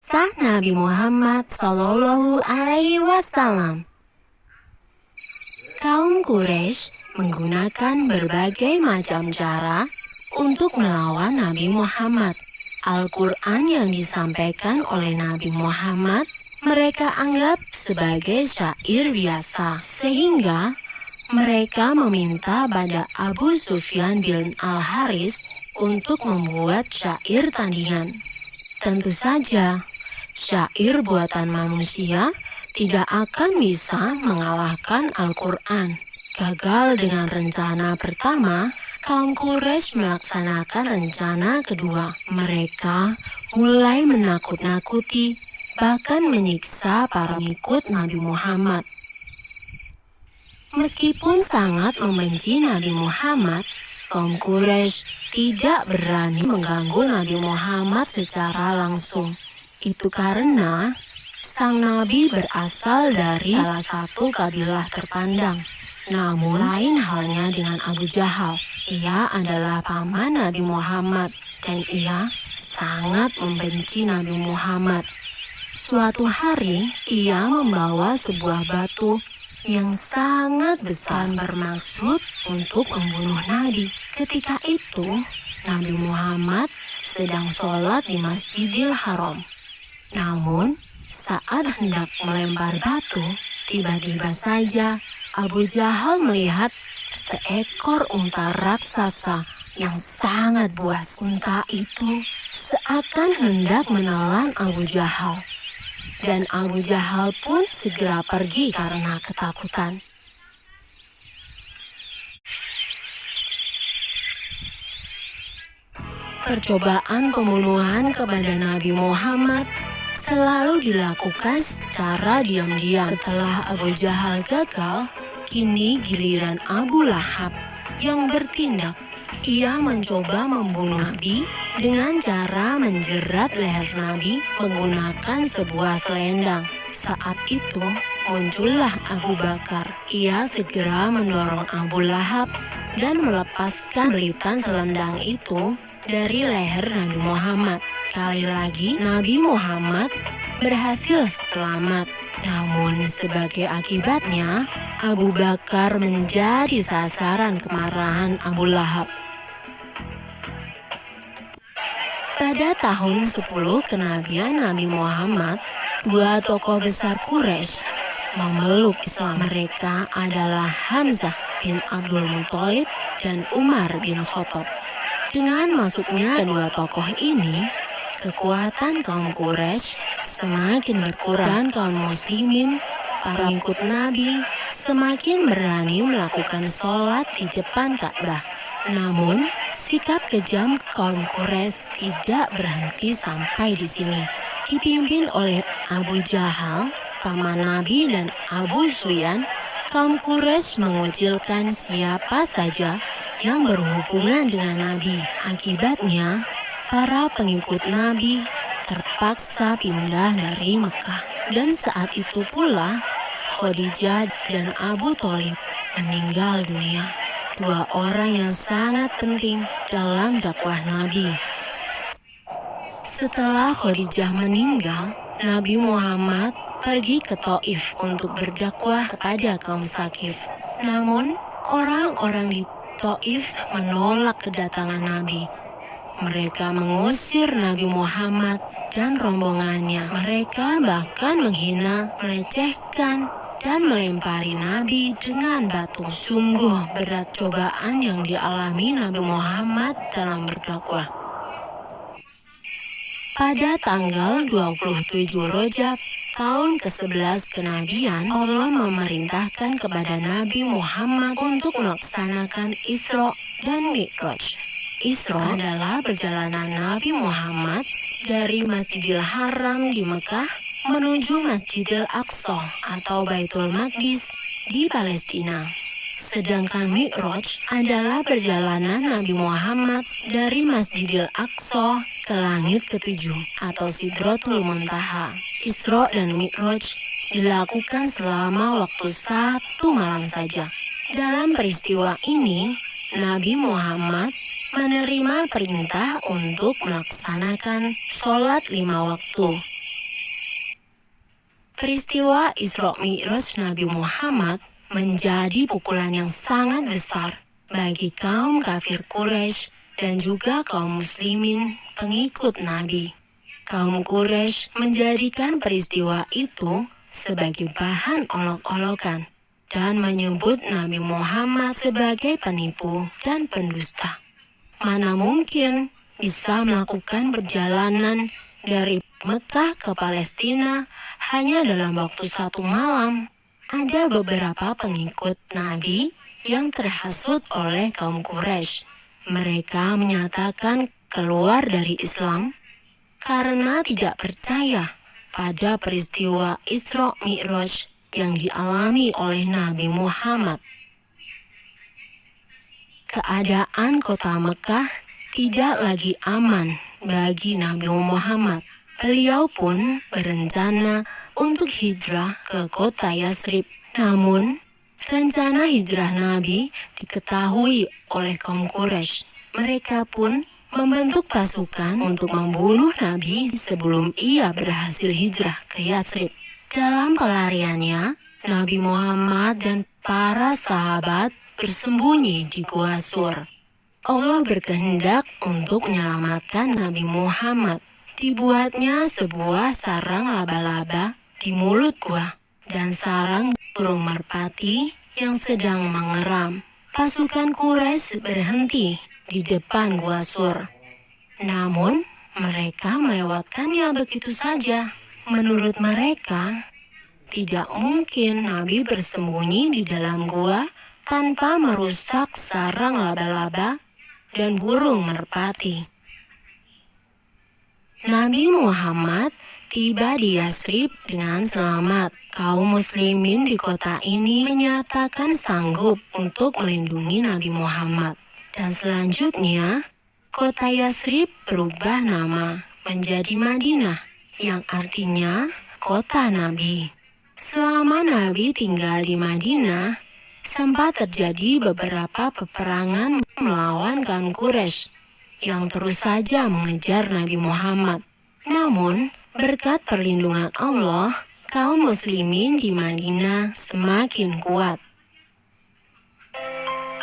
Kisah Nabi Muhammad Shallallahu Alaihi Wasallam. Kaum Quraisy menggunakan berbagai macam cara untuk melawan Nabi Muhammad. Al-Quran yang disampaikan oleh Nabi Muhammad mereka anggap sebagai syair biasa, sehingga mereka meminta pada Abu Sufyan bin Al-Haris untuk membuat syair tandingan. Tentu saja, syair buatan manusia tidak akan bisa mengalahkan Al-Quran. Gagal dengan rencana pertama, kaum Quraisy melaksanakan rencana kedua. Mereka mulai menakut-nakuti, bahkan menyiksa para pengikut Nabi Muhammad. Meskipun sangat membenci Nabi Muhammad, kaum Quraisy tidak berani mengganggu Nabi Muhammad secara langsung. Itu karena sang Nabi berasal dari salah satu kabilah terpandang. Namun lain halnya dengan Abu Jahal. Ia adalah paman Nabi Muhammad dan ia sangat membenci Nabi Muhammad. Suatu hari, ia membawa sebuah batu yang sangat besar bermaksud untuk membunuh Nabi. Ketika itu, Nabi Muhammad sedang sholat di Masjidil Haram. Namun, saat hendak melempar batu, tiba-tiba saja Abu Jahal melihat seekor unta raksasa yang sangat buas. Unta itu seakan hendak menelan Abu Jahal. Dan Abu Jahal pun segera pergi karena ketakutan. Percobaan pembunuhan kepada Nabi Muhammad selalu dilakukan secara diam-diam. Setelah Abu Jahal gagal, kini giliran Abu Lahab yang bertindak. Ia mencoba membunuh Nabi dengan cara menjerat leher Nabi menggunakan sebuah selendang. Saat itu muncullah Abu Bakar. Ia segera mendorong Abu Lahab dan melepaskan belitan selendang itu dari leher Nabi Muhammad. Kali lagi Nabi Muhammad berhasil selamat. Namun sebagai akibatnya Abu Bakar menjadi sasaran kemarahan Abu Lahab. Pada tahun 10 kenabian Nabi Muhammad, dua tokoh besar Quraisy memeluk Islam. Mereka adalah Hamzah bin Abdul Muthalib dan Umar bin Khattab. Dengan masuknya kedua tokoh ini, kekuatan kaum Quraisy semakin berkurang. Kaum muslimin, para pengikut Nabi, semakin berani melakukan sholat di depan Ka'bah. Namun, sikap kejam kaum Quraisy tidak berhenti sampai di sini. Dipimpin oleh Abu Jahal, paman Nabi, dan Abu Sufyan, kaum Quraisy mengucilkan siapa saja yang berhubungan dengan Nabi. Akibatnya, para pengikut Nabi terpaksa pindah dari Mekah. Dan saat itu pula, Khadijah dan Abu Thalib meninggal dunia. Dua orang yang sangat penting dalam dakwah Nabi. Setelah Khadijah meninggal, Nabi Muhammad pergi ke Thaif untuk berdakwah kepada kaum Tsaqif. Namun, orang-orang di Thaif menolak kedatangan Nabi. Mereka mengusir Nabi Muhammad dan rombongannya. Mereka bahkan menghina, melecehkan, dan melempari Nabi dengan batu. Sungguh berat cobaan yang dialami Nabi Muhammad dalam berdakwah. Pada tanggal 27 Rajab tahun ke-11 kenabian, Allah memerintahkan kepada Nabi Muhammad untuk melaksanakan Isra dan Mi'raj. Isra adalah perjalanan Nabi Muhammad dari Masjidil Haram di Mekah menuju Masjidil Aqsa atau Baitul Maqdis di Palestina. Sedangkan Mi'raj adalah perjalanan Nabi Muhammad dari Masjidil Aqsa ke langit ketujuh atau Sidratul Muntaha. Isra dan Mi'raj dilakukan selama waktu 1 malam saja. Dalam peristiwa ini, Nabi Muhammad menerima perintah untuk melaksanakan sholat 5 waktu. Peristiwa Isra Mi'raj Nabi Muhammad menjadi pukulan yang sangat besar bagi kaum kafir Quraisy dan juga kaum muslimin pengikut Nabi. Kaum Quraisy menjadikan peristiwa itu sebagai bahan olok-olokan dan menyebut Nabi Muhammad sebagai penipu dan pendusta. Mana mungkin bisa melakukan perjalanan dari Mekah ke Palestina hanya dalam waktu 1 malam. Ada beberapa pengikut Nabi yang terhasut oleh kaum Quraisy. Mereka menyatakan keluar dari Islam karena tidak percaya pada peristiwa Isra Mi'raj yang dialami oleh Nabi Muhammad. Keadaan kota Mekah tidak lagi aman bagi Nabi Muhammad. Beliau pun berencana untuk hijrah ke kota Yatsrib. Namun, rencana hijrah Nabi diketahui oleh kaum Quraisy. Mereka pun membentuk pasukan untuk membunuh Nabi sebelum ia berhasil hijrah ke Yatsrib. Dalam pelariannya, Nabi Muhammad dan para sahabat bersembunyi di Gua Sur. Allah berkehendak untuk menyelamatkan Nabi Muhammad. Dibuatnya sebuah sarang laba-laba di mulut gua dan sarang burung merpati yang sedang mengeram. Pasukan Quraisy berhenti di depan Gua Sur. Namun, mereka melewatkannya begitu saja. Menurut mereka, tidak mungkin Nabi bersembunyi di dalam gua tanpa merusak sarang laba-laba dan burung merpati. Nabi Muhammad tiba di Yatsrib dengan selamat. Kaum muslimin di kota ini menyatakan sanggup untuk melindungi Nabi Muhammad. Dan selanjutnya, kota Yatsrib berubah nama menjadi Madinah, yang artinya kota Nabi. Selama Nabi tinggal di Madinah, sempat terjadi beberapa peperangan melawan kaum Quraisy yang terus saja mengejar Nabi Muhammad. Namun, berkat perlindungan Allah, kaum muslimin di Madinah semakin kuat.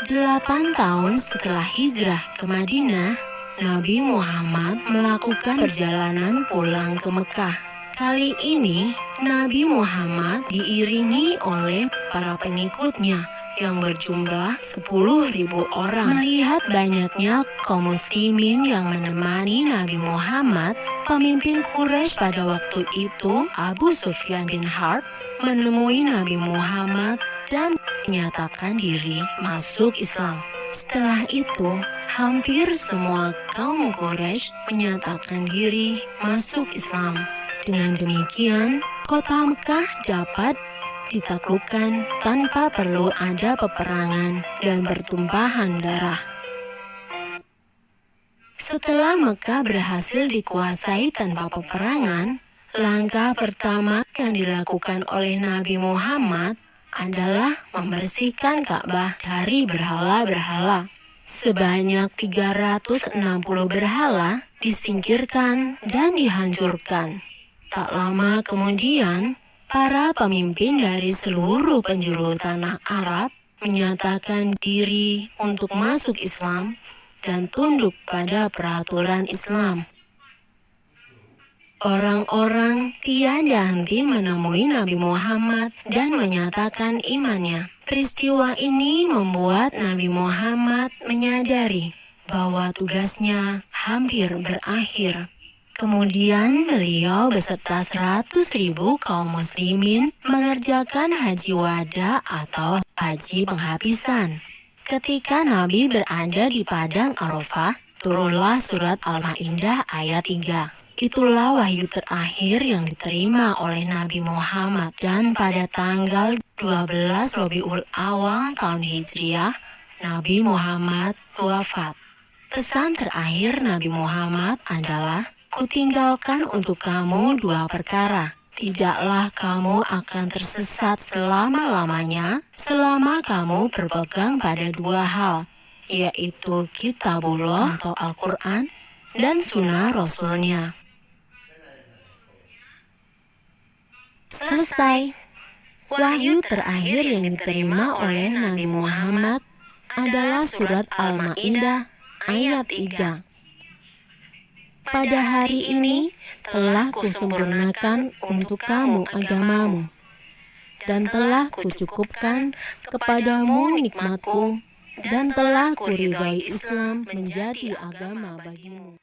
8 tahun setelah hijrah ke Madinah, Nabi Muhammad melakukan perjalanan pulang ke Mekah. Kali ini, Nabi Muhammad diiringi oleh para pengikutnya yang berjumlah 10.000 orang. Melihat banyaknya kaum muslimin yang menemani Nabi Muhammad, pemimpin Quraisy pada waktu itu, Abu Sufyan bin Harb, menemui Nabi Muhammad dan menyatakan diri masuk Islam. Setelah itu, hampir semua kaum Quraisy menyatakan diri masuk Islam. Dengan demikian, kota Mekah dapat ditaklukkan tanpa perlu ada peperangan dan pertumpahan darah. Setelah Mekah berhasil dikuasai tanpa peperangan, langkah pertama yang dilakukan oleh Nabi Muhammad adalah membersihkan Ka'bah dari berhala-berhala. Sebanyak 360 berhala disingkirkan dan dihancurkan. Tak lama kemudian, para pemimpin dari seluruh penjuru tanah Arab menyatakan diri untuk masuk Islam dan tunduk pada peraturan Islam. Orang-orang tiada henti menemui Nabi Muhammad dan menyatakan imannya. Peristiwa ini membuat Nabi Muhammad menyadari bahwa tugasnya hampir berakhir. Kemudian beliau beserta 100.000 kaum muslimin mengerjakan haji wada atau haji penghabisan. Ketika Nabi berada di padang Arafah, turunlah surat Al-Maidah ayat 3. Itulah wahyu terakhir yang diterima oleh Nabi Muhammad, dan pada tanggal 12 Rabiul Awal tahun Hijriah, Nabi Muhammad wafat. Pesan terakhir Nabi Muhammad adalah, "Kutinggalkan untuk kamu 2 perkara. Tidaklah kamu akan tersesat selama-lamanya selama kamu berpegang pada 2 hal, yaitu Kitabullah atau Al-Quran dan Sunnah Rasulnya." Selesai. Wahyu terakhir yang diterima oleh Nabi Muhammad adalah surat Al-Maidah ayat 3. Pada hari ini telah kusempurnakan untuk kamu agamamu, dan telah kucukupkan kepadamu nikmatku, dan telah kuridhoi Islam menjadi agama bagimu.